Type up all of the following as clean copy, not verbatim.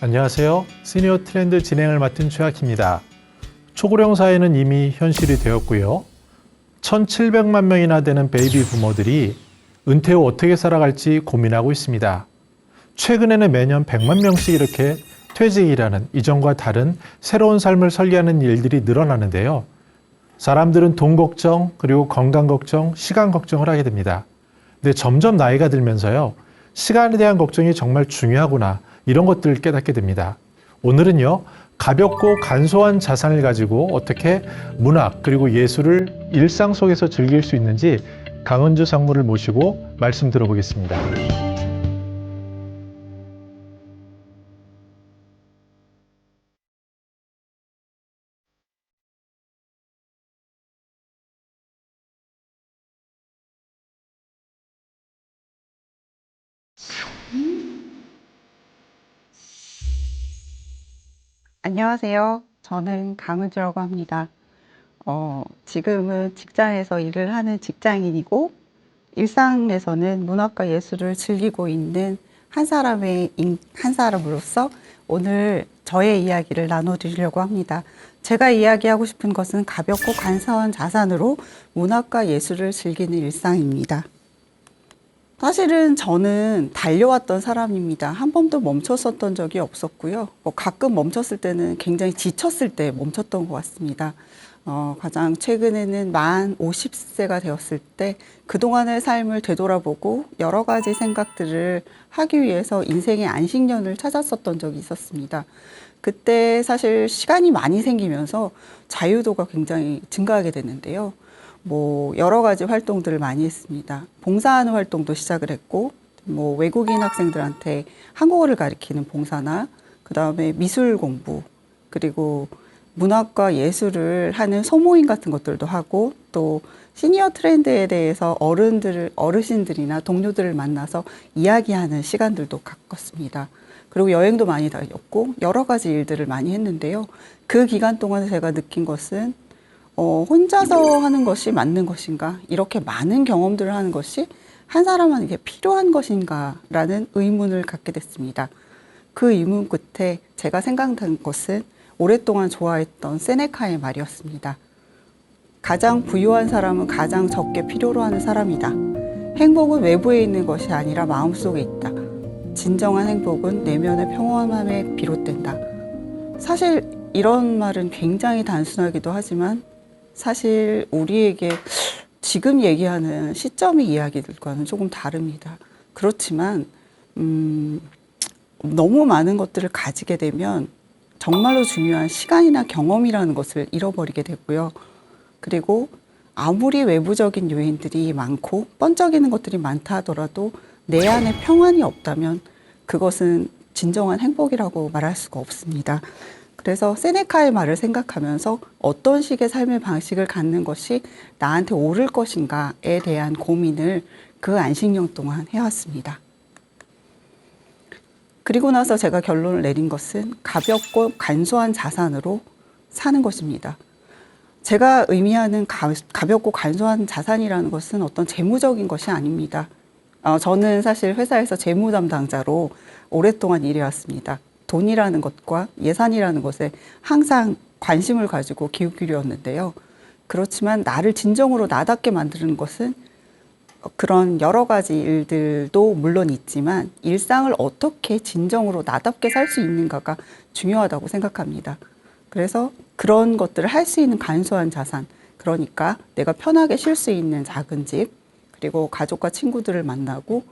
안녕하세요. 시니어 트렌드 진행을 맡은 최학희입니다. 초고령 사회는 이미 현실이 되었고요. 1,700만 명이나 되는 베이비 부모들이 은퇴 후 어떻게 살아갈지 고민하고 있습니다. 최근에는 매년 100만 명씩 이렇게 퇴직이라는 이전과 다른 새로운 삶을 설계하는 일들이 늘어나는데요. 사람들은 돈 걱정, 그리고 건강 걱정, 시간 걱정을 하게 됩니다. 근데 점점 나이가 들면서요. 시간에 대한 걱정이 정말 중요하구나, 이런 것들을 깨닫게 됩니다. 오늘은요, 가볍고 간소한 자산을 가지고 어떻게 문학 그리고 예술을 일상 속에서 즐길 수 있는지 강은주 상무를 모시고 말씀 들어보겠습니다. 안녕하세요. 저는 강은주라고 합니다. 지금은 직장에서 일을 하는 직장인이고, 일상에서는 문학과 예술을 즐기고 있는 한 사람으로서 오늘 저의 이야기를 나눠드리려고 합니다. 제가 이야기하고 싶은 것은 가볍고 간소한 자산으로 문학과 예술을 즐기는 일상입니다. 사실은 저는 달려왔던 사람입니다. 한 번도 멈췄었던 적이 없었고요. 가끔 멈췄을 때는 굉장히 지쳤을 때 멈췄던 것 같습니다. 가장 최근에는 만 50세가 되었을 때 그동안의 삶을 되돌아보고 여러 가지 생각들을 하기 위해서 인생의 안식년을 찾았었던 적이 있었습니다. 그때 사실 시간이 많이 생기면서 자유도가 굉장히 증가하게 됐는데요. 여러 가지 활동들을 많이 했습니다. 봉사하는 활동도 시작을 했고, 외국인 학생들한테 한국어를 가르치는 봉사나, 그 다음에 미술 공부, 그리고 문학과 예술을 하는 소모임 같은 것들도 하고, 또 시니어 트렌드에 대해서 어르신들이나 동료들을 만나서 이야기하는 시간들도 가꿨습니다. 그리고 여행도 많이 다녔고, 여러 가지 일들을 많이 했는데요. 그 기간 동안 제가 느낀 것은 혼자서 하는 것이 맞는 것인가? 이렇게 많은 경험들을 하는 것이 한 사람에게 필요한 것인가? 라는 의문을 갖게 됐습니다. 그 의문 끝에 제가 생각난 것은 오랫동안 좋아했던 세네카의 말이었습니다. 가장 부유한 사람은 가장 적게 필요로 하는 사람이다. 행복은 외부에 있는 것이 아니라 마음속에 있다. 진정한 행복은 내면의 평온함에 비롯된다. 사실 이런 말은 굉장히 단순하기도 하지만 사실 우리에게 지금 얘기하는 시점의 이야기들과는 조금 다릅니다. 그렇지만 너무 많은 것들을 가지게 되면 정말로 중요한 시간이나 경험이라는 것을 잃어버리게 되고요. 그리고 아무리 외부적인 요인들이 많고 번쩍이는 것들이 많다 하더라도 내 안에 평안이 없다면 그것은 진정한 행복이라고 말할 수가 없습니다. 그래서 세네카의 말을 생각하면서 어떤 식의 삶의 방식을 갖는 것이 나한테 옳을 것인가에 대한 고민을 그 안식년 동안 해왔습니다. 그리고 나서 제가 결론을 내린 것은 가볍고 간소한 자산으로 사는 것입니다. 제가 의미하는 가볍고 간소한 자산이라는 것은 어떤 재무적인 것이 아닙니다. 저는 사실 회사에서 재무 담당자로 오랫동안 일해왔습니다. 돈이라는 것과 예산이라는 것에 항상 관심을 가지고 기울이었는데요. 그렇지만 나를 진정으로 나답게 만드는 것은 그런 여러 가지 일들도 물론 있지만 일상을 어떻게 진정으로 나답게 살 수 있는가가 중요하다고 생각합니다. 그래서 그런 것들을 할 수 있는 간소한 자산, 그러니까 내가 편하게 쉴 수 있는 작은 집, 그리고 가족과 친구들을 만나고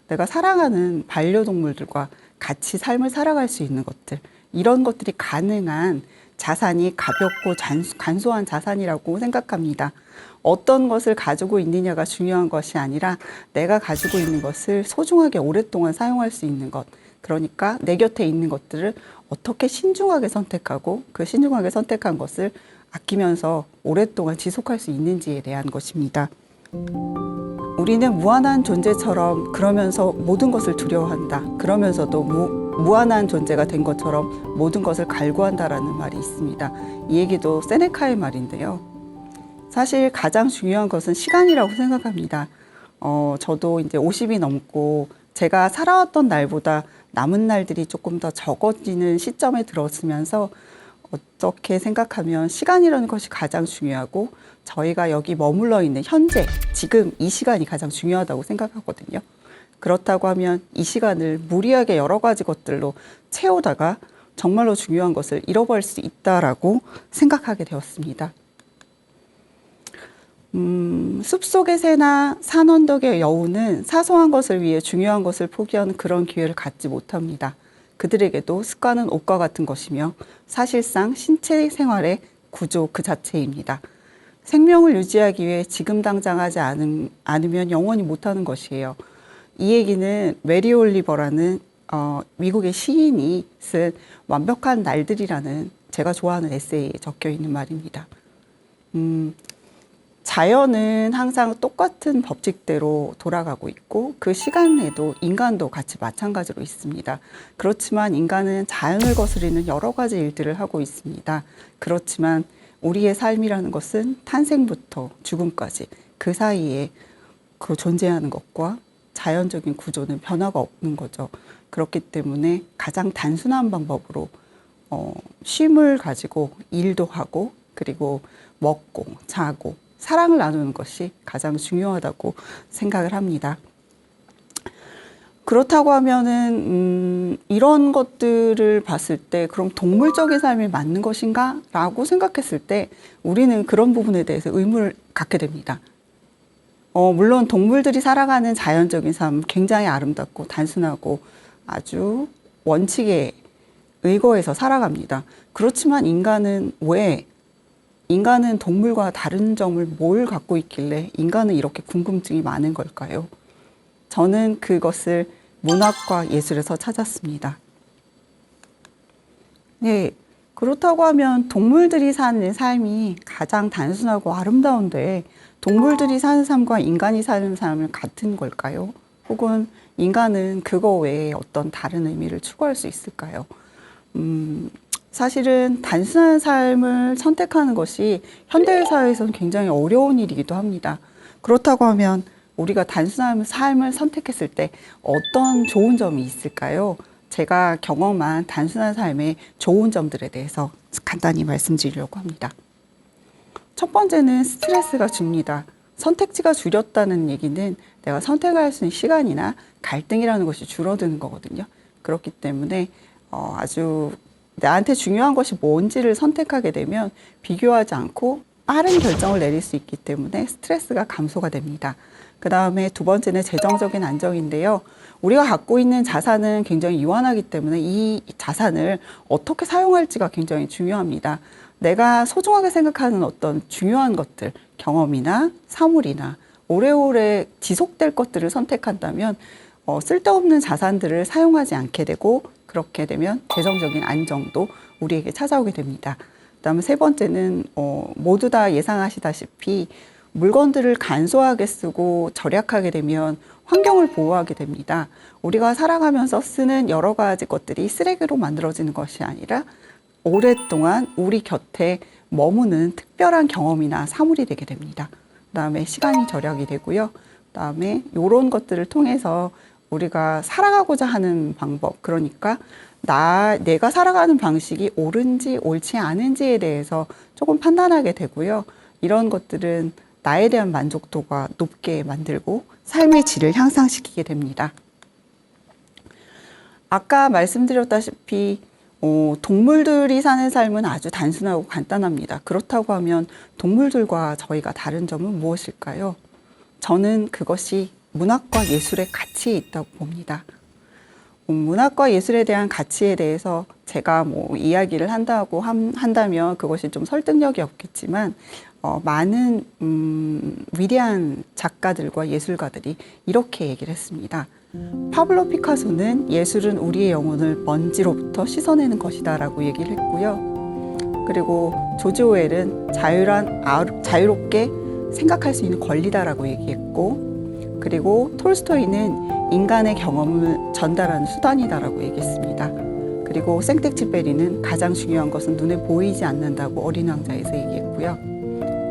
내가 사랑하는 반려동물들과 같이 삶을 살아갈 수 있는 것들, 이런 것들이 가능한 자산이 가볍고 간소한 자산이라고 생각합니다. 어떤 것을 가지고 있느냐가 중요한 것이 아니라 내가 가지고 있는 것을 소중하게 오랫동안 사용할 수 있는 것, 그러니까 내 곁에 있는 것들을 어떻게 신중하게 선택하고 그 신중하게 선택한 것을 아끼면서 오랫동안 지속할 수 있는지에 대한 것입니다. 우리는 무한한 존재처럼 그러면서 모든 것을 두려워한다. 그러면서도 무한한 존재가 된 것처럼 모든 것을 갈구한다라는 말이 있습니다. 이 얘기도 세네카의 말인데요. 사실 가장 중요한 것은 시간이라고 생각합니다. 저도 이제 50이 넘고 제가 살아왔던 날보다 남은 날들이 조금 더 적어지는 시점에 들어서면서 어떻게 생각하면 시간이라는 것이 가장 중요하고 저희가 여기 머물러 있는 현재, 지금 이 시간이 가장 중요하다고 생각하거든요. 그렇다고 하면 이 시간을 무리하게 여러 가지 것들로 채우다가 정말로 중요한 것을 잃어버릴 수 있다라고 생각하게 되었습니다. 숲속의 새나 산 언덕의 여우는 사소한 것을 위해 중요한 것을 포기하는 그런 기회를 갖지 못합니다. 그들에게도 습관은 옷과 같은 것이며 사실상 신체 생활의 구조 그 자체입니다. 생명을 유지하기 위해 지금 당장 하지 않으면 영원히 못하는 것이에요. 이 얘기는 메리 올리버라는 미국의 시인이 쓴 완벽한 날들이라는 제가 좋아하는 에세이에 적혀 있는 말입니다. 자연은 항상 똑같은 법칙대로 돌아가고 있고 그 시간에도 인간도 같이 마찬가지로 있습니다. 그렇지만 인간은 자연을 거스르는 여러 가지 일들을 하고 있습니다. 그렇지만 우리의 삶이라는 것은 탄생부터 죽음까지 그 사이에 그 존재하는 것과 자연적인 구조는 변화가 없는 거죠. 그렇기 때문에 가장 단순한 방법으로 쉼을 가지고 일도 하고 그리고 먹고 자고 사랑을 나누는 것이 가장 중요하다고 생각을 합니다. 그렇다고 하면은 이런 것들을 봤을 때 그럼 동물적인 삶이 맞는 것인가? 라고 생각했을 때 우리는 그런 부분에 대해서 의문을 갖게 됩니다. 물론 동물들이 살아가는 자연적인 삶 굉장히 아름답고 단순하고 아주 원칙에 의거해서 살아갑니다. 그렇지만 인간은 동물과 다른 점을 뭘 갖고 있길래 인간은 이렇게 궁금증이 많은 걸까요? 저는 그것을 문학과 예술에서 찾았습니다. 네, 그렇다고 하면 동물들이 사는 삶이 가장 단순하고 아름다운데 동물들이 사는 삶과 인간이 사는 삶은 같은 걸까요? 혹은 인간은 그거 외에 어떤 다른 의미를 추구할 수 있을까요? 사실은 단순한 삶을 선택하는 것이 현대 사회에서는 굉장히 어려운 일이기도 합니다. 그렇다고 하면 우리가 단순한 삶을 선택했을 때 어떤 좋은 점이 있을까요? 제가 경험한 단순한 삶의 좋은 점들에 대해서 간단히 말씀드리려고 합니다. 첫 번째는 스트레스가 줍니다. 선택지가 줄였다는 얘기는 내가 선택할 수 있는 시간이나 갈등이라는 것이 줄어드는 거거든요. 그렇기 때문에 아주 나한테 중요한 것이 뭔지를 선택하게 되면 비교하지 않고 빠른 결정을 내릴 수 있기 때문에 스트레스가 감소가 됩니다. 그 다음에 두 번째는 재정적인 안정인데요. 우리가 갖고 있는 자산은 굉장히 유한하기 때문에 이 자산을 어떻게 사용할지가 굉장히 중요합니다. 내가 소중하게 생각하는 어떤 중요한 것들, 경험이나 사물이나 오래오래 지속될 것들을 선택한다면 쓸데없는 자산들을 사용하지 않게 되고 그렇게 되면 재정적인 안정도 우리에게 찾아오게 됩니다. 그다음에 세 번째는 모두 다 예상하시다시피 물건들을 간소하게 쓰고 절약하게 되면 환경을 보호하게 됩니다. 우리가 살아가면서 쓰는 여러 가지 것들이 쓰레기로 만들어지는 것이 아니라 오랫동안 우리 곁에 머무는 특별한 경험이나 사물이 되게 됩니다. 그다음에 시간이 절약이 되고요. 그다음에 이런 것들을 통해서 우리가 살아가고자 하는 방법, 그러니까 내가 살아가는 방식이 옳은지 옳지 않은지에 대해서 조금 판단하게 되고요. 이런 것들은 나에 대한 만족도가 높게 만들고 삶의 질을 향상시키게 됩니다. 아까 말씀드렸다시피 동물들이 사는 삶은 아주 단순하고 간단합니다. 그렇다고 하면 동물들과 저희가 다른 점은 무엇일까요? 저는 그것이 문학과 예술의 가치에 있다고 봅니다. 문학과 예술에 대한 가치에 대해서 제가 이야기를 한다면 그것이 좀 설득력이 없겠지만 많은 위대한 작가들과 예술가들이 이렇게 얘기를 했습니다. 파블로 피카소는 예술은 우리의 영혼을 먼지로부터 씻어내는 것이다 라고 얘기를 했고요. 그리고 조지 오웰은 자유롭게 생각할 수 있는 권리다라고 얘기했고, 그리고 톨스토이는 인간의 경험을 전달하는 수단이다라고 얘기했습니다. 그리고 생텍쥐페리는 가장 중요한 것은 눈에 보이지 않는다고 어린 왕자에서 얘기했고요.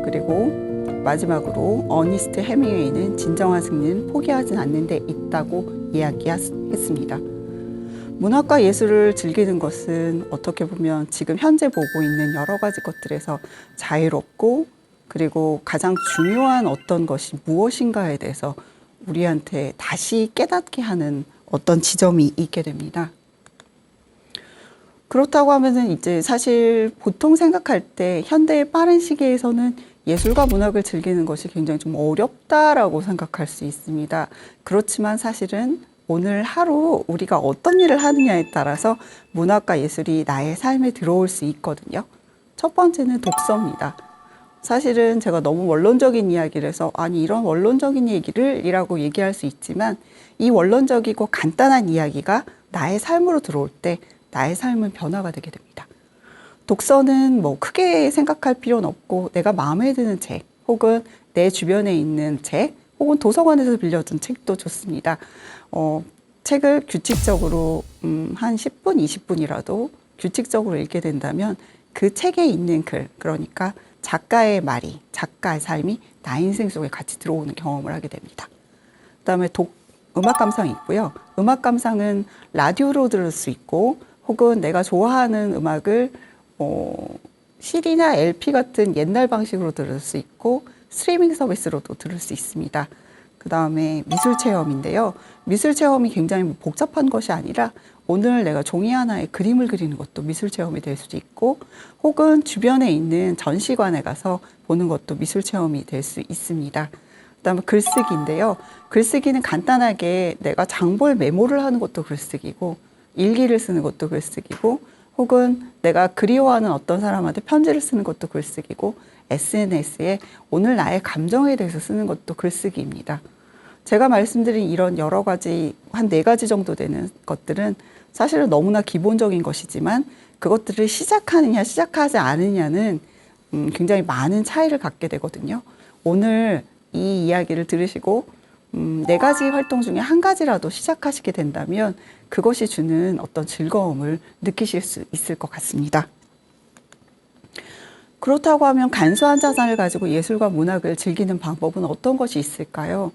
그리고 마지막으로 어니스트 헤밍웨이는 진정한 승리는 포기하진 않는 데 있다고 이야기했습니다. 문학과 예술을 즐기는 것은 어떻게 보면 지금 현재 보고 있는 여러 가지 것들에서 자유롭고 그리고 가장 중요한 어떤 것이 무엇인가에 대해서 우리한테 다시 깨닫게 하는 어떤 지점이 있게 됩니다. 그렇다고 하면은 이제 사실 보통 생각할 때 현대의 빠른 시기에서는 예술과 문학을 즐기는 것이 굉장히 좀 어렵다라고 생각할 수 있습니다. 그렇지만 사실은 오늘 하루 우리가 어떤 일을 하느냐에 따라서 문학과 예술이 나의 삶에 들어올 수 있거든요. 첫 번째는 독서입니다. 사실은 제가 너무 원론적인 이야기를 해서 아니 이런 원론적인 얘기를 이라고 얘기할 수 있지만 이 원론적이고 간단한 이야기가 나의 삶으로 들어올 때 나의 삶은 변화가 되게 됩니다. 독서는 뭐 크게 생각할 필요는 없고 내가 마음에 드는 책 혹은 내 주변에 있는 책 혹은 도서관에서 빌려준 책도 좋습니다. 책을 규칙적으로 한 10분, 20분이라도 규칙적으로 읽게 된다면 그 책에 있는 글, 그러니까 작가의 말이, 작가의 삶이 나 인생 속에 같이 들어오는 경험을 하게 됩니다. 그다음에 음악 감상이 있고요. 음악 감상은 라디오로 들을 수 있고 혹은 내가 좋아하는 음악을 CD나 LP 같은 옛날 방식으로 들을 수 있고 스트리밍 서비스로도 들을 수 있습니다. 그 다음에 미술 체험인데요. 미술 체험이 굉장히 복잡한 것이 아니라 오늘 내가 종이 하나에 그림을 그리는 것도 미술 체험이 될 수도 있고 혹은 주변에 있는 전시관에 가서 보는 것도 미술 체험이 될 수 있습니다. 그다음에 글쓰기인데요. 글쓰기는 간단하게 내가 장볼 메모를 하는 것도 글쓰기고 일기를 쓰는 것도 글쓰기고 혹은 내가 그리워하는 어떤 사람한테 편지를 쓰는 것도 글쓰기고 SNS에 오늘 나의 감정에 대해서 쓰는 것도 글쓰기입니다. 제가 말씀드린 이런 여러 가지 한 4가지 정도 되는 것들은 사실은 너무나 기본적인 것이지만 그것들을 시작하느냐 시작하지 않느냐는 굉장히 많은 차이를 갖게 되거든요. 오늘 이 이야기를 들으시고 4가지 활동 중에 한 가지라도 시작하시게 된다면 그것이 주는 어떤 즐거움을 느끼실 수 있을 것 같습니다. 그렇다고 하면 간소한 자산을 가지고 예술과 문학을 즐기는 방법은 어떤 것이 있을까요?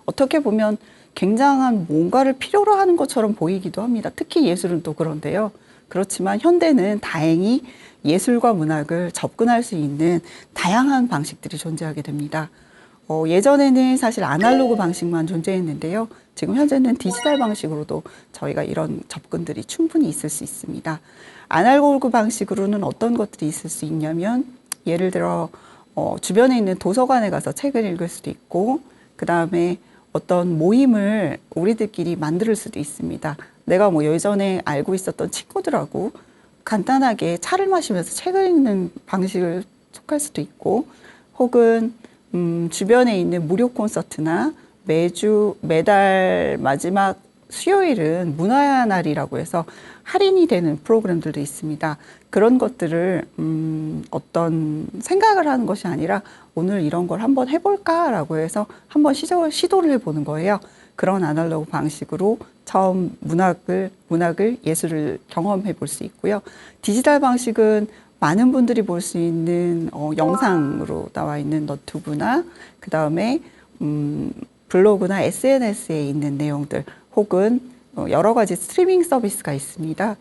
어떻게 보면 굉장한 뭔가를 필요로 하는 것처럼 보이기도 합니다. 특히 예술은 또 그런데요. 그렇지만 현대는 다행히 예술과 문학을 접근할 수 있는 다양한 방식들이 존재하게 됩니다. 예전에는 사실 아날로그 방식만 존재했는데요. 지금 현재는 디지털 방식으로도 저희가 이런 접근들이 충분히 있을 수 있습니다. 아날로그 방식으로는 어떤 것들이 있을 수 있냐면 예를 들어 주변에 있는 도서관에 가서 책을 읽을 수도 있고 그 다음에 어떤 모임을 우리들끼리 만들 수도 있습니다. 내가 뭐 예전에 알고 있었던 친구들하고 간단하게 차를 마시면서 책을 읽는 방식을 속할 수도 있고 혹은 주변에 있는 무료 콘서트나 매달 마지막 수요일은 문화날이라고 해서 할인이 되는 프로그램들도 있습니다. 그런 것들을 어떤 생각을 하는 것이 아니라 오늘 이런 걸 한번 해볼까라고 해서 한번 시도를 해보는 거예요. 그런 아날로그 방식으로 처음 문학을 예술을 경험해 볼 수 있고요. 디지털 방식은 많은 분들이 볼 수 있는 영상으로 나와 있는 너튜브나 그 다음에 블로그나 SNS에 있는 내용들 혹은 여러 가지 스트리밍 서비스가 있습니다.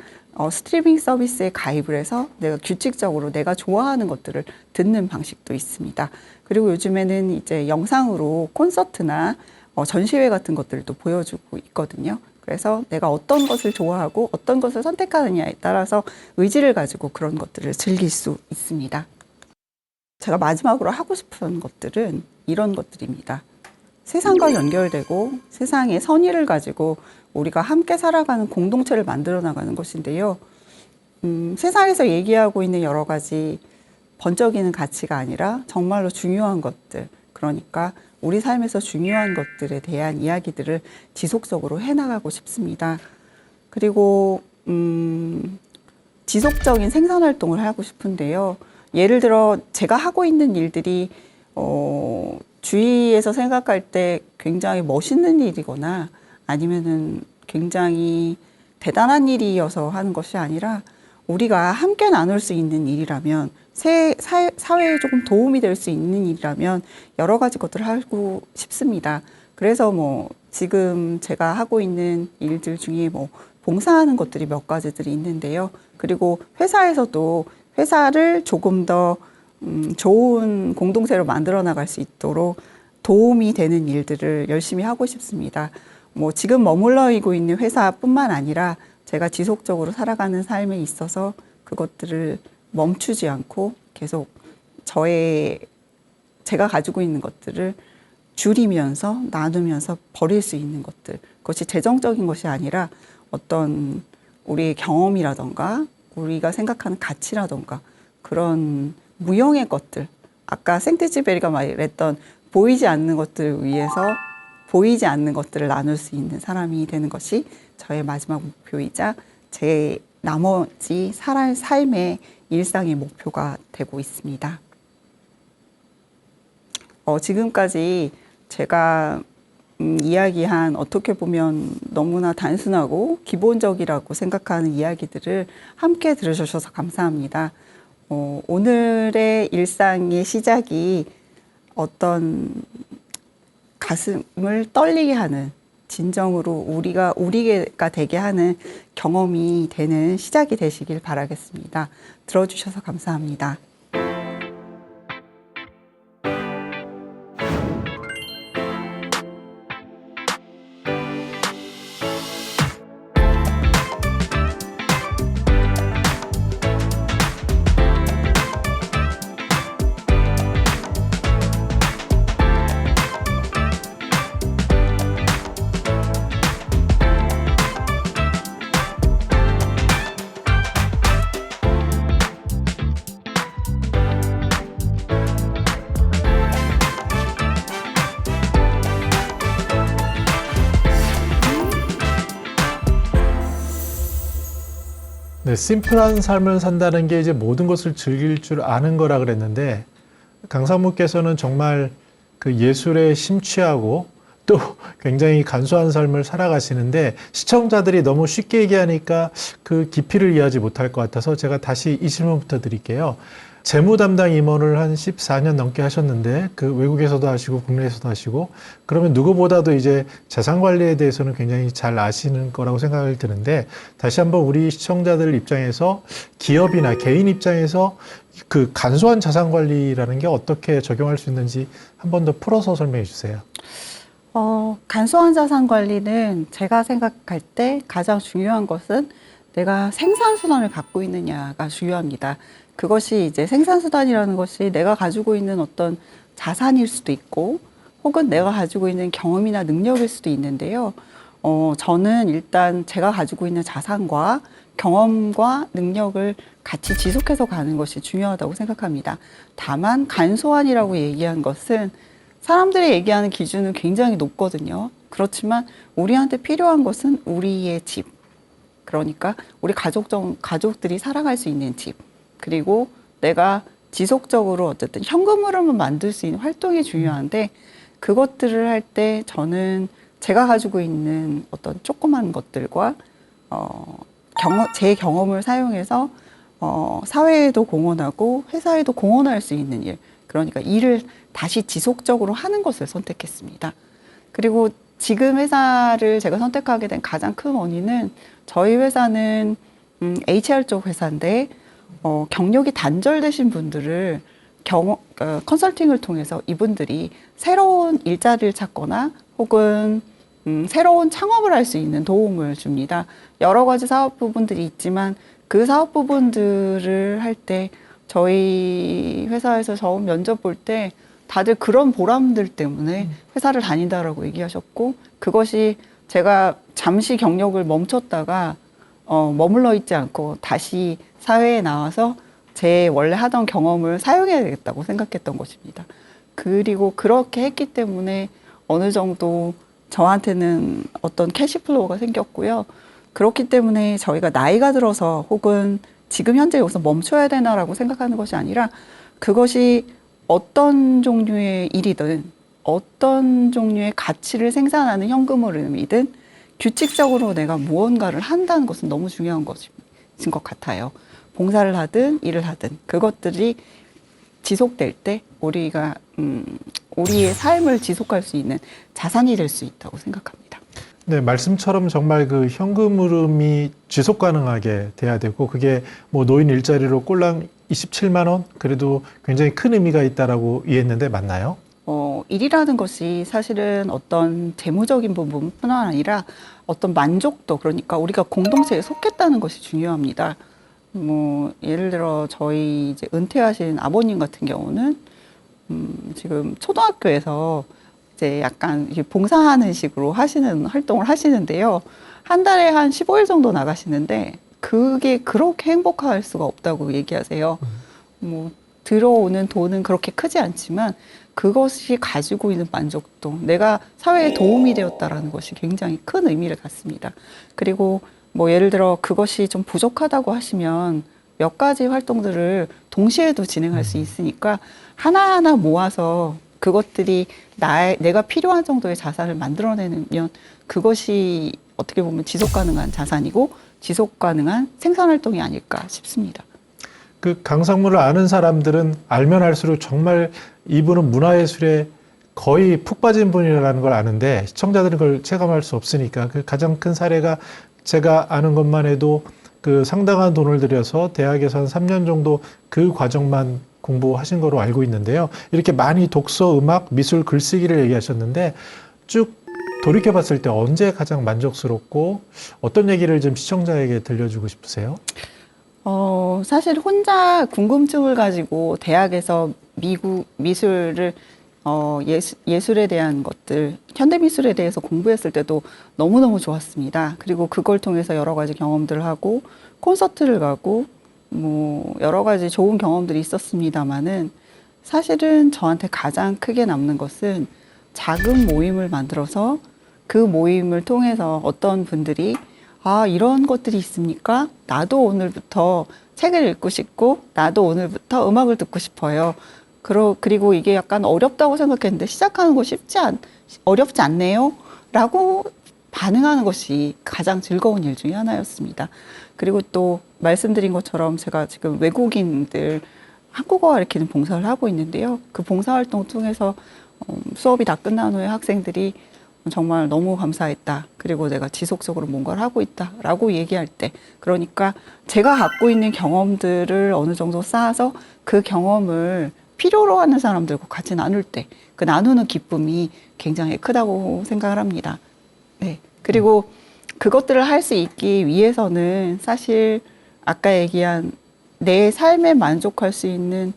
스트리밍 서비스에 가입을 해서 내가 규칙적으로 내가 좋아하는 것들을 듣는 방식도 있습니다. 그리고 요즘에는 이제 영상으로 콘서트나 전시회 같은 것들도 보여주고 있거든요. 그래서 내가 어떤 것을 좋아하고 어떤 것을 선택하느냐에 따라서 의지를 가지고 그런 것들을 즐길 수 있습니다. 제가 마지막으로 하고 싶은 것들은 이런 것들입니다. 세상과 연결되고 세상의 선의를 가지고 우리가 함께 살아가는 공동체를 만들어 나가는 것인데요. 세상에서 얘기하고 있는 여러 가지 번쩍이는 가치가 아니라 정말로 중요한 것들, 그러니까 우리 삶에서 중요한 것들에 대한 이야기들을 지속적으로 해나가고 싶습니다. 그리고 지속적인 생산활동을 하고 싶은데요. 예를 들어 제가 하고 있는 일들이 주위에서 생각할 때 굉장히 멋있는 일이거나 아니면은 굉장히 대단한 일이어서 하는 것이 아니라 우리가 함께 나눌 수 있는 일이라면 사회에 조금 도움이 될 수 있는 일이라면 여러 가지 것들을 하고 싶습니다. 그래서 뭐 지금 제가 하고 있는 일들 중에 뭐 봉사하는 것들이 몇 가지들이 있는데요. 그리고 회사에서도 회사를 조금 더 좋은 공동체로 만들어 나갈 수 있도록 도움이 되는 일들을 열심히 하고 싶습니다. 뭐 지금 머물러 있는 회사뿐만 아니라 제가 지속적으로 살아가는 삶에 있어서 그것들을 멈추지 않고 계속 제가 가지고 있는 것들을 줄이면서 나누면서 버릴 수 있는 것들, 그것이 재정적인 것이 아니라 어떤 우리의 경험이라던가 우리가 생각하는 가치라던가 그런 무형의 것들, 아까 생테쥐베리가 말했던 보이지 않는 것들을 위해서 보이지 않는 것들을 나눌 수 있는 사람이 되는 것이 저의 마지막 목표이자 제 나머지 살아갈 삶의 일상의 목표가 되고 있습니다. 지금까지 제가 이야기한 어떻게 보면 너무나 단순하고 기본적이라고 생각하는 이야기들을 함께 들으셔서 감사합니다. 오늘의 일상의 시작이 어떤 가슴을 떨리게 하는 진정으로 우리가 되게 하는 경험이 되는 시작이 되시길 바라겠습니다. 들어주셔서 감사합니다. 네, 심플한 삶을 산다는 게 이제 모든 것을 즐길 줄 아는 거라 그랬는데 강사님께서는 정말 그 예술에 심취하고 또 굉장히 간소한 삶을 살아가시는데 시청자들이 너무 쉽게 얘기하니까 그 깊이를 이해하지 못할 것 같아서 제가 다시 이 질문부터 드릴게요. 재무 담당 임원을 한 14년 넘게 하셨는데 그 외국에서도 하시고 국내에서도 하시고 그러면 누구보다도 이제 자산 관리에 대해서는 굉장히 잘 아시는 거라고 생각을 드는데 다시 한번 우리 시청자들 입장에서 기업이나 개인 입장에서 그 간소한 자산 관리라는 게 어떻게 적용할 수 있는지 한 번 더 풀어서 설명해 주세요. 간소한 자산 관리는 제가 생각할 때 가장 중요한 것은 내가 생산수단을 갖고 있느냐가 중요합니다. 그것이 이제 생산수단이라는 것이 내가 가지고 있는 어떤 자산일 수도 있고 혹은 내가 가지고 있는 경험이나 능력일 수도 있는데요. 저는 일단 제가 가지고 있는 자산과 경험과 능력을 같이 지속해서 가는 것이 중요하다고 생각합니다. 다만 간소한이라고 얘기한 것은 사람들이 얘기하는 기준은 굉장히 높거든요. 그렇지만 우리한테 필요한 것은 우리의 집, 그러니까 우리 가족들이 살아갈 수 있는 집, 그리고 내가 지속적으로 어쨌든 현금 흐름을 만들 수 있는 활동이 중요한데 그것들을 할 때 저는 제가 가지고 있는 어떤 조그만 것들과 제 경험을 사용해서 사회에도 공헌하고 회사에도 공헌할 수 있는 일, 그러니까 일을 다시 지속적으로 하는 것을 선택했습니다. 그리고 지금 회사를 제가 선택하게 된 가장 큰 원인은 저희 회사는 HR 쪽 회사인데 경력이 단절되신 분들을 컨설팅을 통해서 이분들이 새로운 일자리를 찾거나 혹은 새로운 창업을 할 수 있는 도움을 줍니다. 여러 가지 사업 부분들이 있지만 그 사업 부분들을 할 때 저희 회사에서 처음 면접 볼 때 다들 그런 보람들 때문에 회사를 다닌다라고 얘기하셨고 그것이 제가 잠시 경력을 멈췄다가 머물러 있지 않고 다시 사회에 나와서 제 원래 하던 경험을 사용해야 되겠다고 생각했던 것입니다. 그리고 그렇게 했기 때문에 어느 정도 저한테는 어떤 캐시플로우가 생겼고요. 그렇기 때문에 저희가 나이가 들어서 혹은 지금 현재 여기서 멈춰야 되나라고 생각하는 것이 아니라 그것이 어떤 종류의 일이든 어떤 종류의 가치를 생산하는 현금 흐름이든 규칙적으로 내가 무언가를 한다는 것은 너무 중요한 것인 것 같아요. 봉사를 하든 일을 하든 그것들이 지속될 때 우리가 우리의 삶을 지속할 수 있는 자산이 될 수 있다고 생각합니다. 네, 말씀처럼 정말 그 현금 흐름이 지속 가능하게 돼야 되고, 그게 뭐 노인 일자리로 꼴랑 27만 원? 그래도 굉장히 큰 의미가 있다라고 이해했는데 맞나요? 일이라는 것이 사실은 어떤 재무적인 부분뿐 아니라 어떤 만족도, 그러니까 우리가 공동체에 속했다는 것이 중요합니다. 뭐 예를 들어 저희 이제 은퇴하신 아버님 같은 경우는 지금 초등학교에서 이제 약간 이렇게 봉사하는 식으로 하시는 활동을 하시는데요. 한 달에 한 15일 정도 나가시는데 그게 그렇게 행복할 수가 없다고 얘기하세요. 뭐 들어오는 돈은 그렇게 크지 않지만 그것이 가지고 있는 만족도, 내가 사회에 도움이 되었다라는 것이 굉장히 큰 의미를 갖습니다. 그리고 뭐 예를 들어 그것이 좀 부족하다고 하시면 몇 가지 활동들을 동시에도 진행할 수 있으니까 하나하나 모아서 그것들이 내가 필요한 정도의 자산을 만들어내면 그것이 어떻게 보면 지속 가능한 자산이고 지속 가능한 생산 활동이 아닐까 싶습니다. 그 강상무를 아는 사람들은 알면 알수록 정말 이분은 문화예술에 거의 푹 빠진 분이라는 걸 아는데 시청자들은 그걸 체감할 수 없으니까 그 가장 큰 사례가 제가 아는 것만 해도 그 상당한 돈을 들여서 대학에서 한 3년 정도 그 과정만 공부하신 거로 알고 있는데요. 이렇게 많이 독서, 음악, 미술, 글쓰기를 얘기하셨는데 쭉 돌이켜 봤을 때 언제 가장 만족스럽고 어떤 얘기를 좀 시청자에게 들려주고 싶으세요? 사실 혼자 궁금증을 가지고 대학에서 미술을, 예술에 대한 것들, 현대미술에 대해서 공부했을 때도 너무너무 좋았습니다. 그리고 그걸 통해서 여러 가지 경험들을 하고, 콘서트를 가고, 뭐, 여러 가지 좋은 경험들이 있었습니다만은, 사실은 저한테 가장 크게 남는 것은 작은 모임을 만들어서 그 모임을 통해서 어떤 분들이 아, 이런 것들이 있습니까? 나도 오늘부터 책을 읽고 싶고, 나도 오늘부터 음악을 듣고 싶어요. 그리고 이게 약간 어렵다고 생각했는데, 시작하는 거 어렵지 않네요? 라고 반응하는 것이 가장 즐거운 일 중에 하나였습니다. 그리고 또 말씀드린 것처럼 제가 지금 외국인들 한국어 가르치는 봉사를 하고 있는데요. 그 봉사활동 통해서 수업이 다 끝난 후에 학생들이 정말 너무 감사했다. 그리고 내가 지속적으로 뭔가를 하고 있다. 라고 얘기할 때. 그러니까 제가 갖고 있는 경험들을 어느 정도 쌓아서 그 경험을 필요로 하는 사람들과 같이 나눌 때 그 나누는 기쁨이 굉장히 크다고 생각을 합니다. 네. 그리고 그것들을 할 수 있기 위해서는 사실 아까 얘기한 내 삶에 만족할 수 있는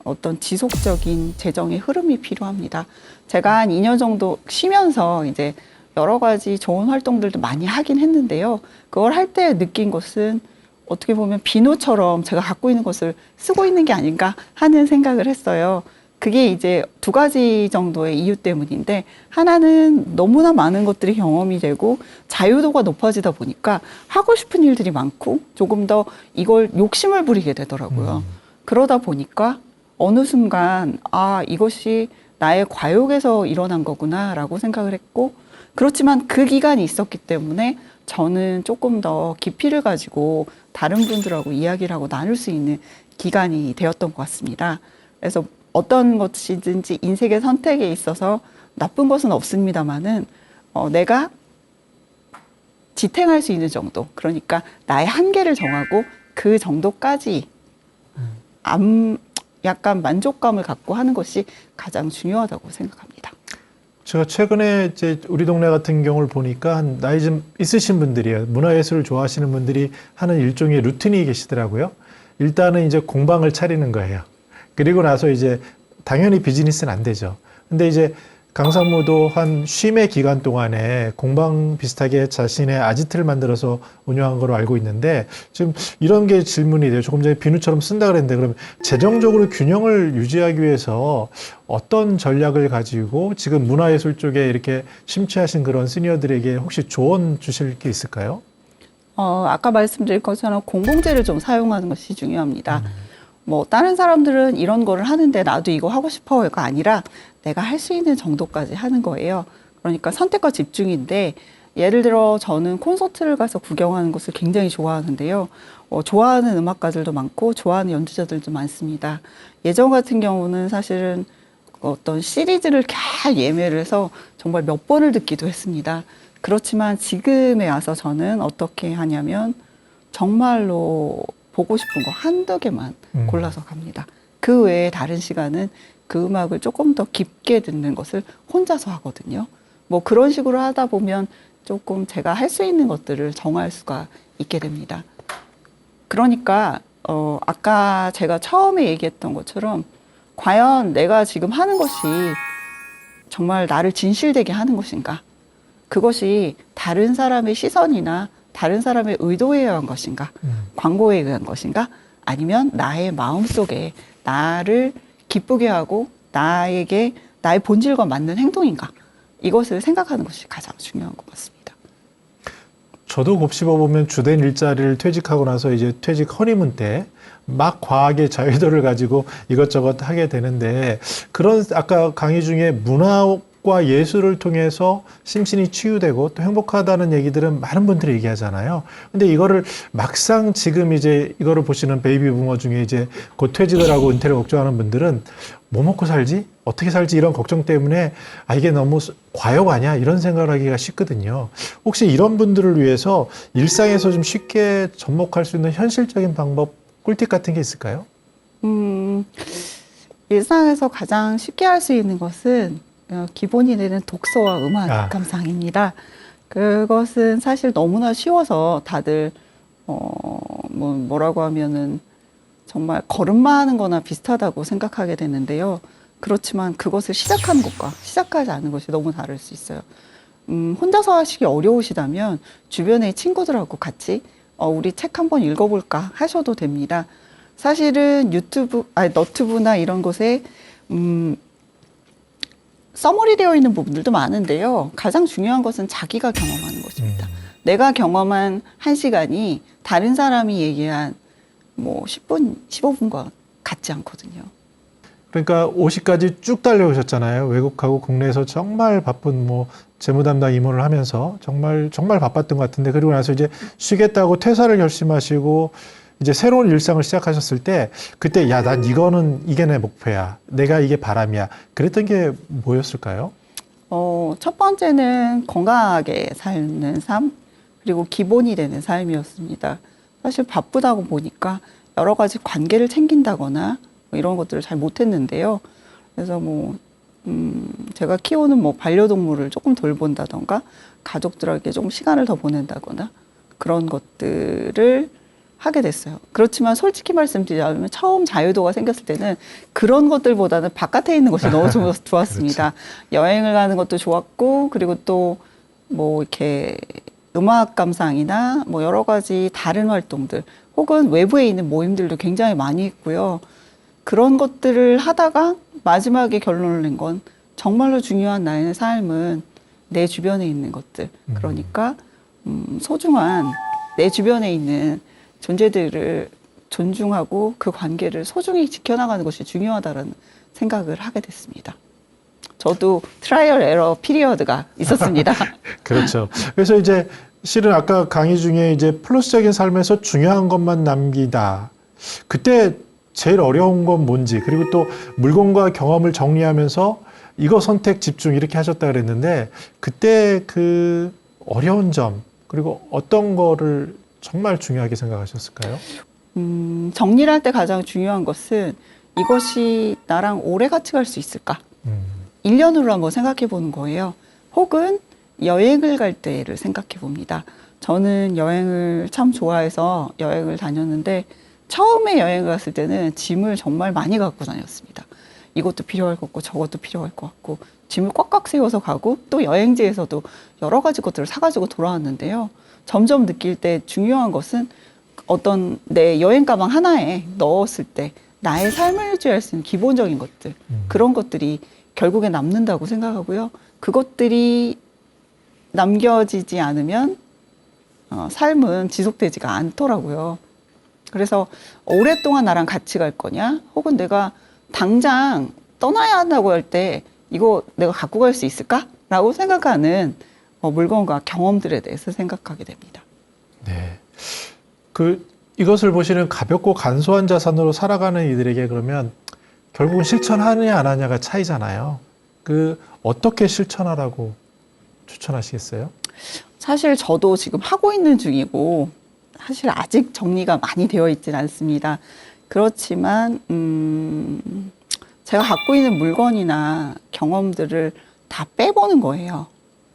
어떤 지속적인 재정의 흐름이 필요합니다. 제가 한 2년 정도 쉬면서 이제 여러 가지 좋은 활동들도 많이 하긴 했는데요. 그걸 할 때 느낀 것은 어떻게 보면 비누처럼 제가 갖고 있는 것을 쓰고 있는 게 아닌가 하는 생각을 했어요. 그게 이제 두 가지 정도의 이유 때문인데, 하나는 너무나 많은 것들이 경험이 되고 자유도가 높아지다 보니까 하고 싶은 일들이 많고 조금 더 이걸 욕심을 부리게 되더라고요. 그러다 보니까 어느 순간 아, 이것이 나의 과욕에서 일어난 거구나 라고 생각을 했고, 그렇지만 그 기간이 있었기 때문에 저는 조금 더 깊이를 가지고 다른 분들하고 이야기를 하고 나눌 수 있는 기간이 되었던 것 같습니다. 그래서 어떤 것이든지 인생의 선택에 있어서 나쁜 것은 없습니다만은 내가 지탱할 수 있는 정도, 그러니까 나의 한계를 정하고 그 정도까지 약간 만족감을 갖고 하는 것이 가장 중요하다고 생각합니다. 제가 최근에 이제 우리 동네 같은 경우를 보니까 한 나이 좀 있으신 분들이에요. 문화예술을 좋아하시는 분들이 하는 일종의 루틴이 계시더라고요. 일단은 이제 공방을 차리는 거예요. 그리고 나서 이제 당연히 비즈니스는 안 되죠. 근데 이제 강상무도 한 쉼의 기간 동안에 공방 비슷하게 자신의 아지트를 만들어서 운영한 걸로 알고 있는데, 지금 이런 게 질문이 돼요. 조금 전에 비누처럼 쓴다 그랬는데, 그럼 재정적으로 균형을 유지하기 위해서 어떤 전략을 가지고 지금 문화예술 쪽에 이렇게 심취하신 그런 시니어들에게 혹시 조언 주실 게 있을까요? 아까 말씀드린 것처럼 공공재를 좀 사용하는 것이 중요합니다. 뭐 다른 사람들은 이런 거를 하는데 나도 이거 하고 싶어요가 아니라 내가 할 수 있는 정도까지 하는 거예요. 그러니까 선택과 집중인데, 예를 들어 저는 콘서트를 가서 구경하는 것을 굉장히 좋아하는데요. 좋아하는 음악가들도 많고 좋아하는 연주자들도 많습니다. 예전 같은 경우는 사실은 어떤 시리즈를 잘 예매를 해서 정말 몇 번을 듣기도 했습니다. 그렇지만 지금에 와서 저는 어떻게 하냐면 정말로 보고 싶은 거 한두 개만 골라서 갑니다. 그 외에 다른 시간은 그 음악을 조금 더 깊게 듣는 것을 혼자서 하거든요. 뭐 그런 식으로 하다 보면 조금 제가 할 수 있는 것들을 정할 수가 있게 됩니다. 그러니까 아까 제가 처음에 얘기했던 것처럼 과연 내가 지금 하는 것이 정말 나를 진실되게 하는 것인가? 그것이 다른 사람의 시선이나 다른 사람의 의도에 의한 것인가? 광고에 의한 것인가? 아니면 나의 마음속에 나를 기쁘게 하고 나에게 나의 본질과 맞는 행동인가? 이것을 생각하는 것이 가장 중요한 것 같습니다. 저도 곱씹어 보면 주된 일자리를 퇴직하고 나서 이제 퇴직 허니문 때 막 과하게 자유도를 가지고 이것저것 하게 되는데, 그런 아까 강의 중에 문화과 예술을 통해서 심신이 치유되고 또 행복하다는 얘기들은 많은 분들이 얘기하잖아요. 근데 이거를 막상 지금 이제 이거를 보시는 베이비 부머 중에 이제 곧 퇴직을 하고 은퇴를 걱정하는 분들은 뭐 먹고 살지? 어떻게 살지? 이런 걱정 때문에 이게 너무 과욕 아니야? 이런 생각을 하기가 쉽거든요. 혹시 이런 분들을 위해서 일상에서 좀 쉽게 접목할 수 있는 현실적인 방법, 꿀팁 같은 게 있을까요? 일상에서 가장 쉽게 할 수 있는 것은 기본이 되는 독서와 음악 감상입니다. 그것은 사실 너무나 쉬워서 다들 뭐라고 하면은 정말 걸음마 하는 거나 비슷하다고 생각하게 되는데요. 그렇지만 그것을 시작하는 것과 시작하지 않는 것이 너무 다를 수 있어요. 혼자서 하시기 어려우시다면 주변의 친구들하고 같이 우리 책 한번 읽어볼까 하셔도 됩니다. 사실은 너튜브나 이런 곳에 써머리 되어 있는 부분들도 많은데요. 가장 중요한 것은 자기가 경험하는 것입니다. 내가 경험한 1시간이 다른 사람이 얘기한 뭐 10분, 15분과 같지 않거든요. 그러니까 50까지 쭉 달려오셨잖아요. 외국하고 국내에서 정말 바쁜 뭐 재무 담당 임원을 하면서 정말 바빴던 것 같은데, 그리고 나서 이제 쉬겠다고 퇴사를 결심하시고 이제 새로운 일상을 시작하셨을 때 그때 난 이게 내 목표야. 내가 이게 바람이야. 그랬던 게 뭐였을까요? 첫 번째는 건강하게 사는 삶, 그리고 기본이 되는 삶이었습니다. 사실 바쁘다고 보니까 여러 가지 관계를 챙긴다거나 이런 것들을 잘 못했는데요. 그래서 제가 키우는 반려동물을 조금 돌본다던가 가족들에게 조금 시간을 더 보낸다거나 그런 것들을 하게 됐어요. 그렇지만 솔직히 말씀드리자면 처음 자유도가 생겼을 때는 그런 것들보다는 바깥에 있는 것이 너무 좋았습니다. 그렇죠. 여행을 가는 것도 좋았고, 그리고 또 이렇게 음악 감상이나 여러 가지 다른 활동들 혹은 외부에 있는 모임들도 굉장히 많이 했고요. 그런 것들을 하다가 마지막에 결론을 낸 건 정말로 중요한 나의 삶은 내 주변에 있는 것들. 그러니까 소중한 내 주변에 있는 존재들을 존중하고 그 관계를 소중히 지켜나가는 것이 중요하다는 생각을 하게 됐습니다. 저도 트라이얼 에러 피리어드가 있었습니다. 그렇죠. 그래서 이제 실은 아까 강의 중에 이제 플러스적인 삶에서 중요한 것만 남기다. 그때 제일 어려운 건 뭔지, 그리고 또 물건과 경험을 정리하면서 이거 선택 집중 이렇게 하셨다 그랬는데, 그때 그 어려운 점, 그리고 어떤 거를 정말 중요하게 생각하셨을까요? 정리를 할 때 가장 중요한 것은 이것이 나랑 오래 같이 갈 수 있을까? 1년으로 한번 생각해 보는 거예요. 혹은 여행을 갈 때를 생각해 봅니다. 저는 여행을 참 좋아해서 여행을 다녔는데 처음에 여행을 갔을 때는 짐을 정말 많이 갖고 다녔습니다. 이것도 필요할 것 같고 저것도 필요할 것 같고 짐을 꽉꽉 세워서 가고 또 여행지에서도 여러 가지 것들을 사가지고 돌아왔는데요. 점점 느낄 때 중요한 것은 어떤 내 여행 가방 하나에 넣었을 때 나의 삶을 유지할 수 있는 기본적인 것들, 그런 것들이 결국에 남는다고 생각하고요. 그것들이 남겨지지 않으면 삶은 지속되지가 않더라고요. 그래서 오랫동안 나랑 같이 갈 거냐, 혹은 내가 당장 떠나야 한다고 할 때 이거 내가 갖고 갈 수 있을까? 라고 생각하는 물건과 경험들에 대해서 생각하게 됩니다. 네. 이것을 보시는 가볍고 간소한 자산으로 살아가는 이들에게 그러면 결국은 실천하느냐 안 하느냐가 차이잖아요. 어떻게 실천하라고 추천하시겠어요? 사실 저도 지금 하고 있는 중이고 사실 아직 정리가 많이 되어 있진 않습니다. 그렇지만 제가 갖고 있는 물건이나 경험들을 다 빼보는 거예요.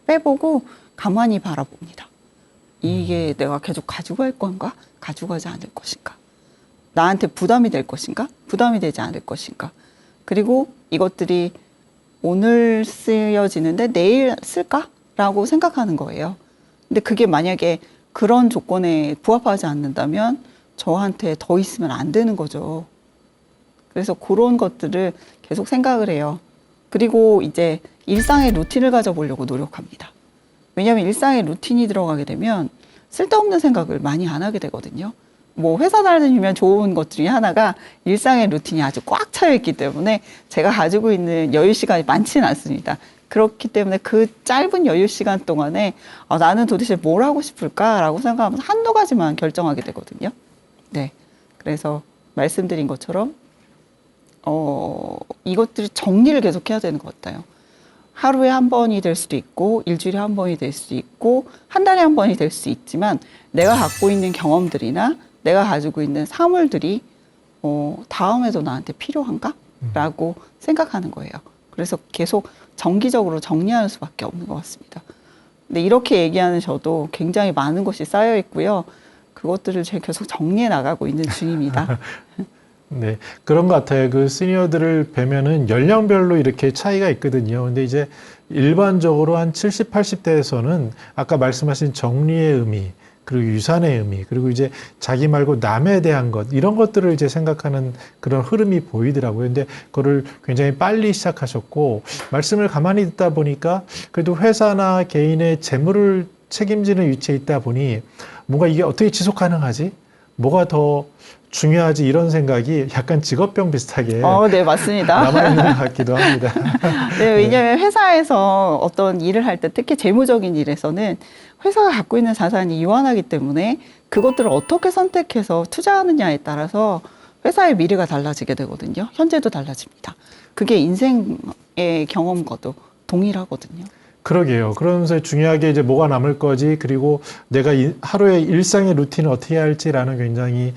빼보고 가만히 바라봅니다. 이게 내가 계속 가지고 갈 건가? 가지고 가지 않을 것인가? 나한테 부담이 될 것인가? 부담이 되지 않을 것인가? 그리고 이것들이 오늘 쓰여지는데 내일 쓸까? 라고 생각하는 거예요. 근데 그게 만약에 그런 조건에 부합하지 않는다면 저한테 더 있으면 안 되는 거죠. 그래서 그런 것들을 계속 생각을 해요. 그리고 이제 일상의 루틴을 가져보려고 노력합니다. 왜냐하면 일상의 루틴이 들어가게 되면 쓸데없는 생각을 많이 안 하게 되거든요. 뭐 회사 다니면 좋은 것 중에 하나가 일상의 루틴이 아주 꽉 차여 있기 때문에 제가 가지고 있는 여유 시간이 많지는 않습니다. 그렇기 때문에 그 짧은 여유 시간 동안에 나는 도대체 뭘 하고 싶을까라고 생각하면서 한두 가지만 결정하게 되거든요. 네. 그래서 말씀드린 것처럼 이것들이 정리를 계속 해야 되는 것 같아요. 하루에 한 번이 될 수도 있고 일주일에 한 번이 될 수도 있고 한 달에 한 번이 될 수 있지만 내가 갖고 있는 경험들이나 내가 가지고 있는 사물들이 다음에도 나한테 필요한가? 라고 생각하는 거예요. 그래서 계속 정기적으로 정리하는 수밖에 없는 것 같습니다. 근데 이렇게 얘기하는 저도 굉장히 많은 것이 쌓여 있고요. 그것들을 제가 계속 정리해 나가고 있는 중입니다. 네, 그런 것 같아요. 시니어들을 뵈면은 연령별로 이렇게 차이가 있거든요. 근데 이제 일반적으로 한 70, 80대에서는 아까 말씀하신 정리의 의미, 그리고 유산의 의미, 그리고 이제 자기 말고 남에 대한 것, 이런 것들을 이제 생각하는 그런 흐름이 보이더라고요. 근데 그거를 굉장히 빨리 시작하셨고, 말씀을 가만히 듣다 보니까 그래도 회사나 개인의 재물을 책임지는 위치에 있다 보니 뭔가 이게 어떻게 지속 가능하지? 뭐가 더 중요하지? 이런 생각이 약간 직업병 비슷하게 네, 맞습니다. 남아있는 것 같기도 합니다. 네, 왜냐하면 회사에서 어떤 일을 할 때 특히 재무적인 일에서는 회사가 갖고 있는 자산이 유한하기 때문에 그것들을 어떻게 선택해서 투자하느냐에 따라서 회사의 미래가 달라지게 되거든요. 현재도 달라집니다. 그게 인생의 경험과도 동일하거든요. 그러게요. 그러면서 중요하게 이제 뭐가 남을 거지, 그리고 내가 하루의 일상의 루틴을 어떻게 해야 할지라는 굉장히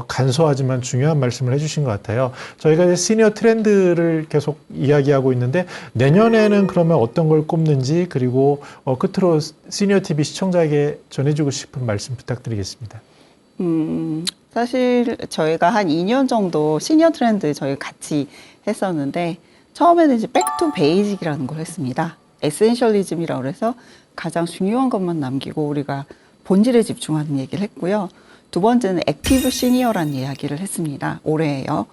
간소하지만 중요한 말씀을 해주신 것 같아요. 저희가 이제 시니어 트렌드를 계속 이야기하고 있는데 내년에는 그러면 어떤 걸 꼽는지, 그리고 끝으로 시니어 TV 시청자에게 전해주고 싶은 말씀 부탁드리겠습니다. 사실 저희가 한 2년 정도 시니어 트렌드 저희 같이 했었는데 처음에는 이제 백투 베이직이라는 걸 했습니다. 에센셜리즘이라고 해서 가장 중요한 것만 남기고 우리가 본질에 집중하는 얘기를 했고요. 두 번째는 액티브 시니어라는 이야기를 했습니다. 올해예요.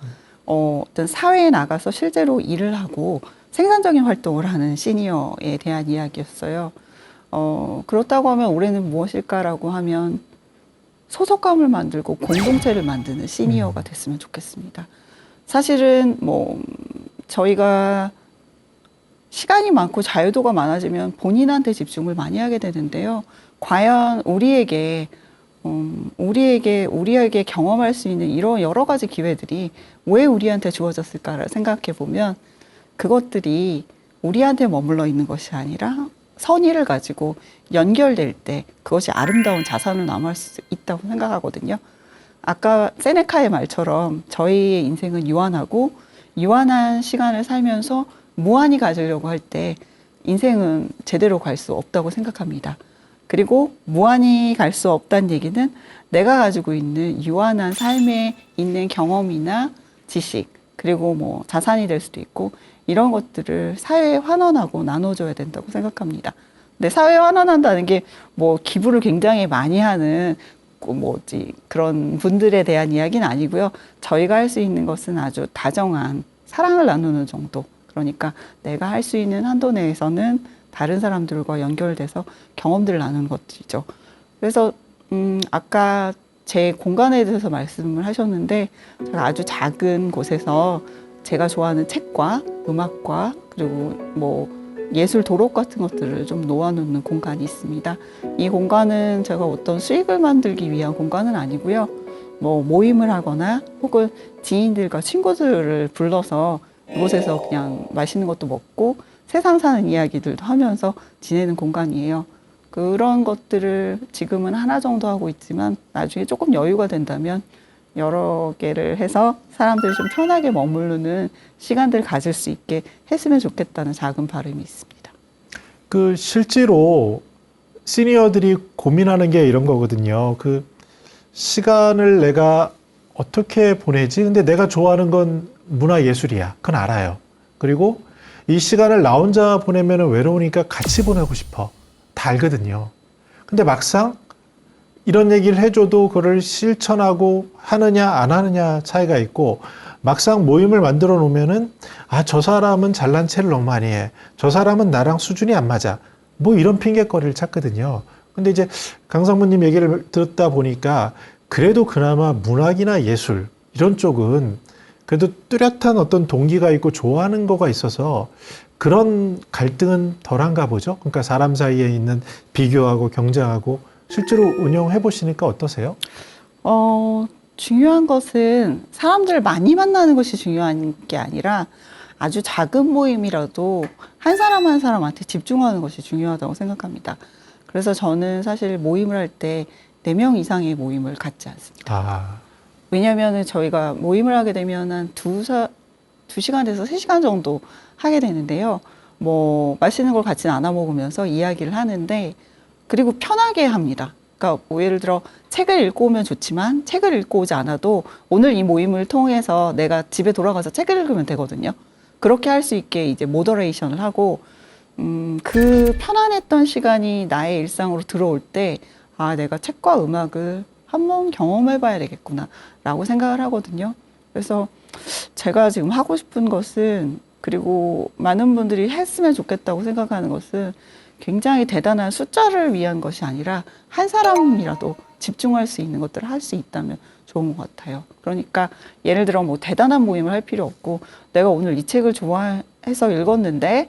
어떤 사회에 나가서 실제로 일을 하고 생산적인 활동을 하는 시니어에 대한 이야기였어요. 그렇다고 하면 올해는 무엇일까라고 하면 소속감을 만들고 공동체를 만드는 시니어가 됐으면 좋겠습니다. 사실은 저희가 시간이 많고 자유도가 많아지면 본인한테 집중을 많이 하게 되는데요. 과연 우리에게 경험할 수 있는 이런 여러 가지 기회들이 왜 우리한테 주어졌을까를 생각해 보면 그것들이 우리한테 머물러 있는 것이 아니라 선의를 가지고 연결될 때 그것이 아름다운 자산으로 남을 수 있다고 생각하거든요. 아까 세네카의 말처럼 저희의 인생은 유한하고 유한한 시간을 살면서 무한히 가지려고 할 때 인생은 제대로 갈 수 없다고 생각합니다. 그리고 무한히 갈 수 없다는 얘기는 내가 가지고 있는 유한한 삶에 있는 경험이나 지식, 그리고 자산이 될 수도 있고 이런 것들을 사회에 환원하고 나눠줘야 된다고 생각합니다. 근데 사회에 환원한다는 게 기부를 굉장히 많이 하는 그런 분들에 대한 이야기는 아니고요. 저희가 할 수 있는 것은 아주 다정한 사랑을 나누는 정도. 그러니까 내가 할 수 있는 한도 내에서는 다른 사람들과 연결돼서 경험들을 나누는 것들이죠. 그래서 아까 제 공간에 대해서 말씀을 하셨는데 제가 아주 작은 곳에서 제가 좋아하는 책과 음악과 그리고 예술 도록 같은 것들을 좀 놓아놓는 공간이 있습니다. 이 공간은 제가 어떤 수익을 만들기 위한 공간은 아니고요. 뭐 모임을 하거나 혹은 지인들과 친구들을 불러서 이곳에서 그냥 맛있는 것도 먹고 세상 사는 이야기들도 하면서 지내는 공간이에요. 그런 것들을 지금은 하나 정도 하고 있지만 나중에 조금 여유가 된다면 여러 개를 해서 사람들이 좀 편하게 머무르는 시간들을 가질 수 있게 했으면 좋겠다는 작은 바람이 있습니다. 그 실제로 시니어들이 고민하는 게 이런 거거든요. 그 시간을 내가 어떻게 보내지? 근데 내가 좋아하는 건 문화예술이야. 그건 알아요. 그리고 이 시간을 나 혼자 보내면 외로우니까 같이 보내고 싶어. 다 알거든요. 근데 막상 이런 얘기를 해줘도 그걸 실천하고 하느냐 안 하느냐 차이가 있고, 막상 모임을 만들어 놓으면은 저 사람은 잘난 체를 너무 많이 해. 저 사람은 나랑 수준이 안 맞아. 뭐 이런 핑계거리를 찾거든요. 근데 이제 강상무님 얘기를 듣다 보니까 그래도 그나마 문학이나 예술 이런 쪽은 그래도 뚜렷한 어떤 동기가 있고 좋아하는 거가 있어서 그런 갈등은 덜한가 보죠. 그러니까 사람 사이에 있는 비교하고 경쟁하고 실제로 운영해 보시니까 어떠세요? 중요한 것은 사람들을 많이 만나는 것이 중요한 게 아니라 아주 작은 모임이라도 한 사람 한 사람한테 집중하는 것이 중요하다고 생각합니다. 그래서 저는 사실 모임을 할 때 4명 이상의 모임을 갖지 않습니다. 왜냐하면 저희가 모임을 하게 되면 한 2시간에서 3시간 정도 하게 되는데요. 뭐 맛있는 걸 같이 나눠 먹으면서 이야기를 하는데, 그리고 편하게 합니다. 그러니까 뭐 예를 들어 책을 읽고 오면 좋지만 책을 읽고 오지 않아도 오늘 이 모임을 통해서 내가 집에 돌아가서 책을 읽으면 되거든요. 그렇게 할 수 있게 이제 모더레이션을 하고, 그 편안했던 시간이 나의 일상으로 들어올 때 내가 책과 음악을 한번 경험해 봐야 되겠구나 라고 생각을 하거든요. 그래서 제가 지금 하고 싶은 것은, 그리고 많은 분들이 했으면 좋겠다고 생각하는 것은 굉장히 대단한 숫자를 위한 것이 아니라 한 사람이라도 집중할 수 있는 것들을 할 수 있다면 좋은 것 같아요. 그러니까 예를 들어 뭐 대단한 모임을 할 필요 없고, 내가 오늘 이 책을 좋아해서 읽었는데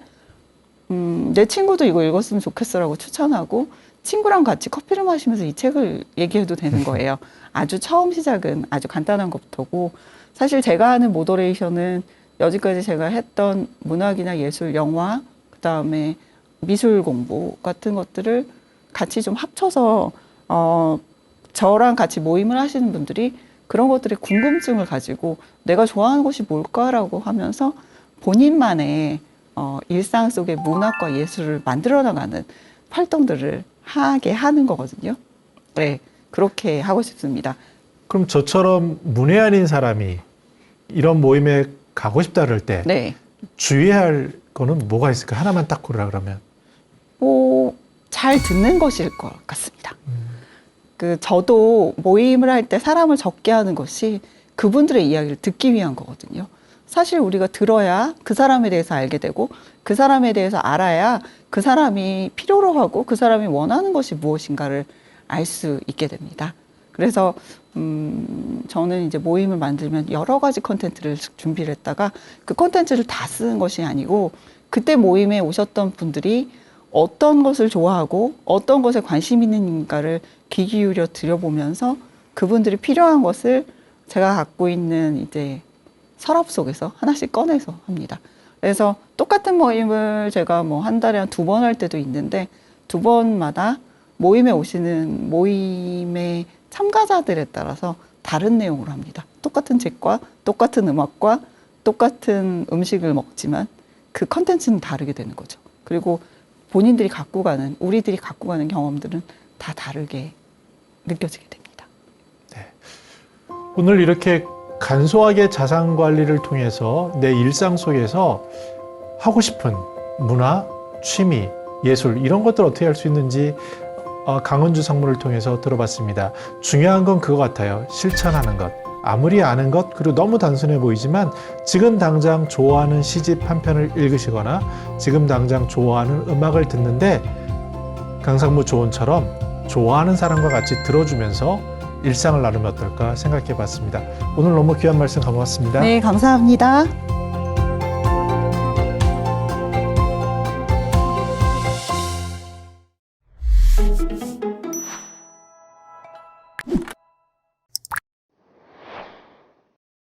내 친구도 이거 읽었으면 좋겠어라고 추천하고 친구랑 같이 커피를 마시면서 이 책을 얘기해도 되는 거예요. 아주 처음 시작은 아주 간단한 것부터고, 사실 제가 하는 모더레이션은 여지까지 제가 했던 문학이나 예술, 영화, 그다음에 미술 공부 같은 것들을 같이 좀 합쳐서 저랑 같이 모임을 하시는 분들이 그런 것들에 궁금증을 가지고 내가 좋아하는 것이 뭘까라고 하면서 본인만의 일상 속의 문학과 예술을 만들어 나가는 활동들을 하게 하는 거거든요. 네, 그렇게 하고 싶습니다. 그럼 저처럼 문외한인 사람이 이런 모임에 가고 싶다 그럴 때 네. 주의해야 할 거는 뭐가 있을까? 하나만 딱 고르라 그러면. 잘 듣는 것일 것 같습니다. 저도 모임을 할 때 사람을 적게 하는 것이 그분들의 이야기를 듣기 위한 거거든요. 사실 우리가 들어야 그 사람에 대해서 알게 되고, 그 사람에 대해서 알아야 그 사람이 필요로 하고 그 사람이 원하는 것이 무엇인가를 알 수 있게 됩니다. 그래서 저는 이제 모임을 만들면 여러 가지 컨텐츠를 준비를 했다가 그 컨텐츠를 다 쓰는 것이 아니고, 그때 모임에 오셨던 분들이 어떤 것을 좋아하고 어떤 것에 관심 있는가를 귀 기울여 들여보면서 그분들이 필요한 것을 제가 갖고 있는 이제 서랍 속에서 하나씩 꺼내서 합니다. 그래서 똑같은 모임을 제가 뭐 한 달에 한 2번 할 때도 있는데, 2번마다 모임에 오시는 모임의 참가자들에 따라서 다른 내용으로 합니다. 똑같은 책과 똑같은 음악과 똑같은 음식을 먹지만 그 컨텐츠는 다르게 되는 거죠. 그리고 본인들이 갖고 가는, 우리들이 갖고 가는 경험들은 다 다르게 느껴지게 됩니다. 네. 오늘 이렇게 간소하게 자산 관리를 통해서 내 일상 속에서 하고 싶은 문화, 취미, 예술 이런 것들 어떻게 할 수 있는지 강은주 상무를 통해서 들어봤습니다. 중요한 건 그거 같아요. 실천하는 것. 아무리 아는 것, 그리고 너무 단순해 보이지만 지금 당장 좋아하는 시집 한 편을 읽으시거나 지금 당장 좋아하는 음악을 듣는데 강상무 조언처럼 좋아하는 사람과 같이 들어주면서 일상을 나누면 어떨까 생각해 봤습니다. 오늘 너무 귀한 말씀 고맙습니다. 네, 감사합니다.